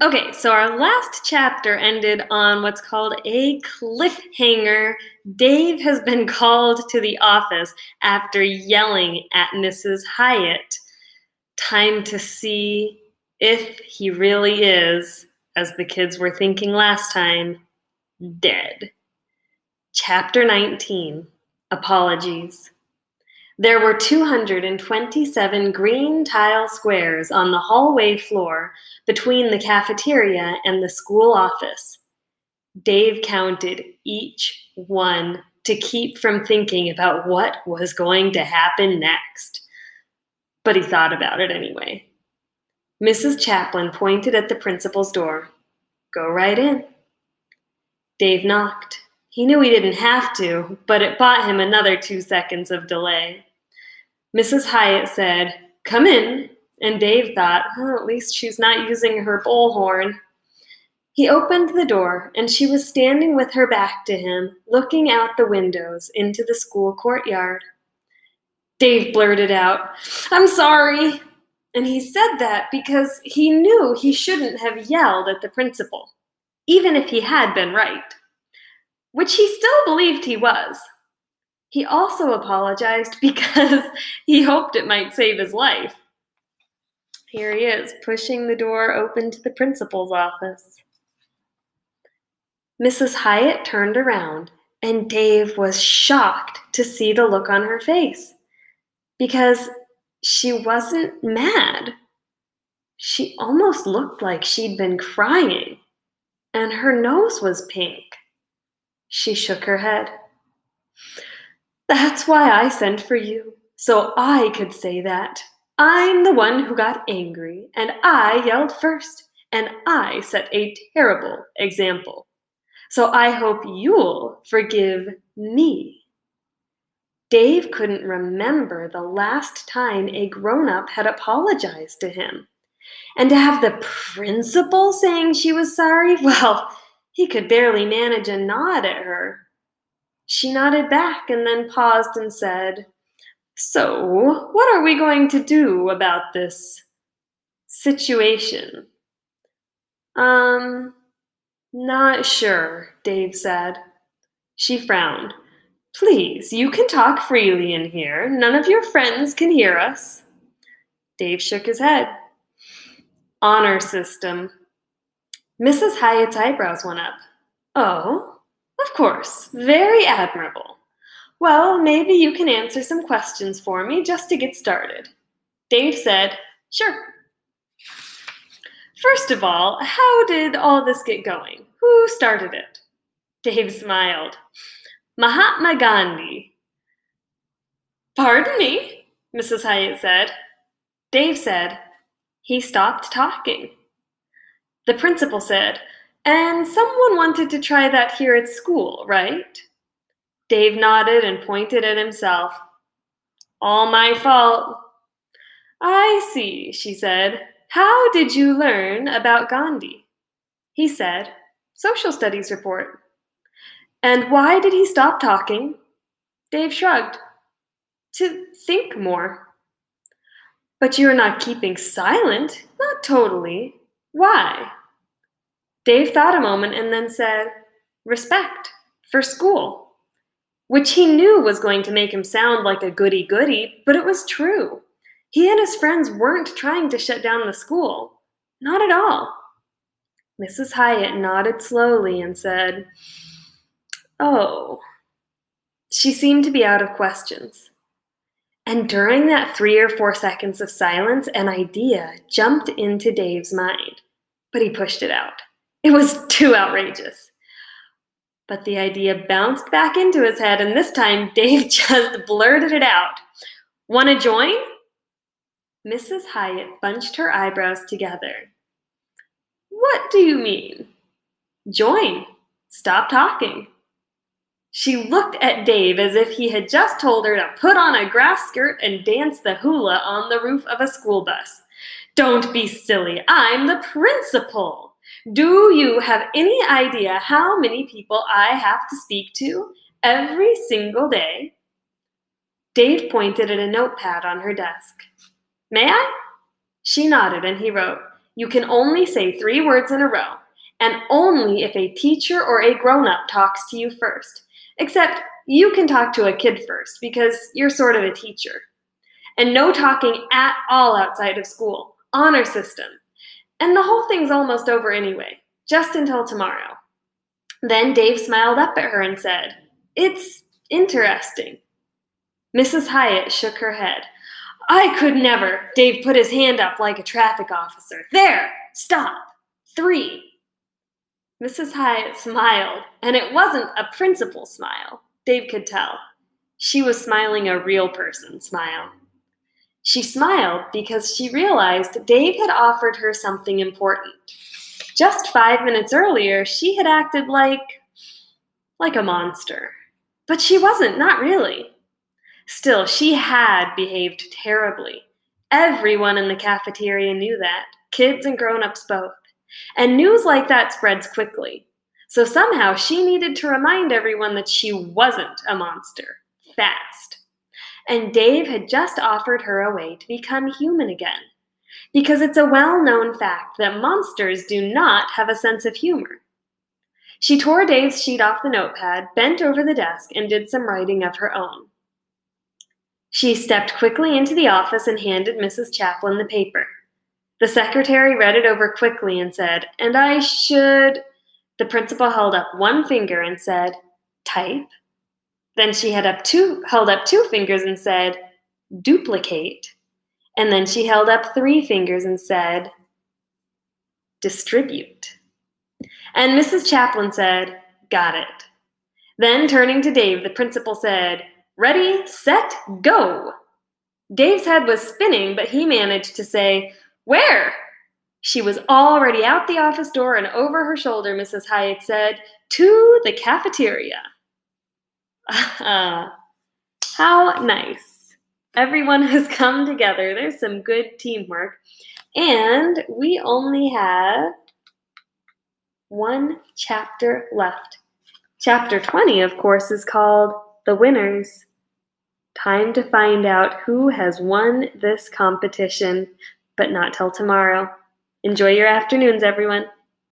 Okay, so our last chapter ended on what's called a cliffhanger. Dave has been called to the office after yelling at Mrs. Hyatt. Time to see if he really is, as the kids were thinking last time, dead. Chapter 19, Apologies. There were 227 green tile squares on the hallway floor between the cafeteria and the school office. Dave counted each one to keep from thinking about what was going to happen next. But he thought about it anyway. Mrs. Chaplin pointed at the principal's door. Go right in. Dave knocked. He knew he didn't have to, but it bought him another 2 seconds of delay. Mrs. Hyatt said, Come in, and Dave thought, at least she's not using her bullhorn. He opened the door, and she was standing with her back to him, looking out the windows into the school courtyard. Dave blurted out, I'm sorry. And he said that because he knew he shouldn't have yelled at the principal, even if he had been right, which he still believed he was. He also apologized because he hoped it might save his life. Here he is, pushing the door open to the principal's office. Mrs. Hyatt turned around, and Dave was shocked to see the look on her face, because she wasn't mad. She almost looked like she'd been crying, and her nose was pink. She shook her head. That's why I sent for you, so I could say that. I'm the one who got angry, and I yelled first, and I set a terrible example. So I hope you'll forgive me. Dave couldn't remember the last time a grown-up had apologized to him. And to have the principal saying she was sorry, well, he could barely manage a nod at her. She nodded back and then paused and said, So, what are we going to do about this situation? Not sure, Dave said. She frowned. Please, you can talk freely in here. None of your friends can hear us. Dave shook his head. Honor system. Mrs. Hyatt's eyebrows went up. Oh, of course. Very admirable. Well, maybe you can answer some questions for me just to get started. Dave said, Sure. First of all, how did all this get going? Who started it? Dave smiled. Mahatma Gandhi. Pardon me, Mrs. Hyatt said. Dave said, He stopped talking. The principal said, And someone wanted to try that here at school, right? Dave nodded and pointed at himself. All my fault. I see, she said. How did you learn about Gandhi? He said, Social studies report. And why did he stop talking? Dave shrugged. To think more. But you're not keeping silent. Not totally. Why? Dave thought a moment and then said, Respect for school. Which he knew was going to make him sound like a goody-goody, but it was true. He and his friends weren't trying to shut down the school. Not at all. Mrs. Hyatt nodded slowly and said, Oh. She seemed to be out of questions. And during that 3 or 4 seconds of silence, an idea jumped into Dave's mind, but he pushed it out. It was too outrageous. But the idea bounced back into his head, and this time Dave just blurted it out. Want to join? Mrs. Hyatt bunched her eyebrows together. What do you mean? Join. Stop talking. She looked at Dave as if he had just told her to put on a grass skirt and dance the hula on the roof of a school bus. Don't be silly. I'm the principal. Do you have any idea how many people I have to speak to every single day? Dave pointed at a notepad on her desk. May I? She nodded and he wrote, You can only say 3 words in a row, and only if a teacher or a grown-up talks to you first. Except you can talk to a kid first, because you're sort of a teacher. And no talking at all outside of school. Honor system. And the whole thing's almost over anyway, just until tomorrow. Then Dave smiled up at her and said, "It's interesting." Mrs. Hyatt shook her head. "I could never." Dave put his hand up like a traffic officer. "There! Stop! 3. Mrs. Hyatt smiled, and it wasn't a principal smile. Dave could tell. She was smiling a real person smile. She smiled because she realized Dave had offered her something important. Just 5 minutes earlier, she had acted like a monster. But she wasn't, not really. Still, she had behaved terribly. Everyone in the cafeteria knew that, kids and grown-ups both. And news like that spreads quickly. So somehow she needed to remind everyone that she wasn't a monster. Fast. And Dave had just offered her a way to become human again. Because it's a well-known fact that monsters do not have a sense of humor. She tore Dave's sheet off the notepad, bent over the desk, and did some writing of her own. She stepped quickly into the office and handed Mrs. Chaplin the paper. The secretary read it over quickly and said, "And I should..." The principal held up one finger and said, "Type." Then she held up 2 fingers and said, "Duplicate." And then she held up 3 fingers and said, "Distribute." And Mrs. Chaplin said, "Got it." Then turning to Dave, the principal said, "Ready, set, go." Dave's head was spinning, but he managed to say, "Where?" She was already out the office door, and over her shoulder, Mrs. Hyatt said, "To the cafeteria." How nice. Everyone has come together. There's some good teamwork. And we only have 1 chapter left. Chapter 20, of course, is called The Winners. Time to find out who has won this competition, but not till tomorrow. Enjoy your afternoons, everyone.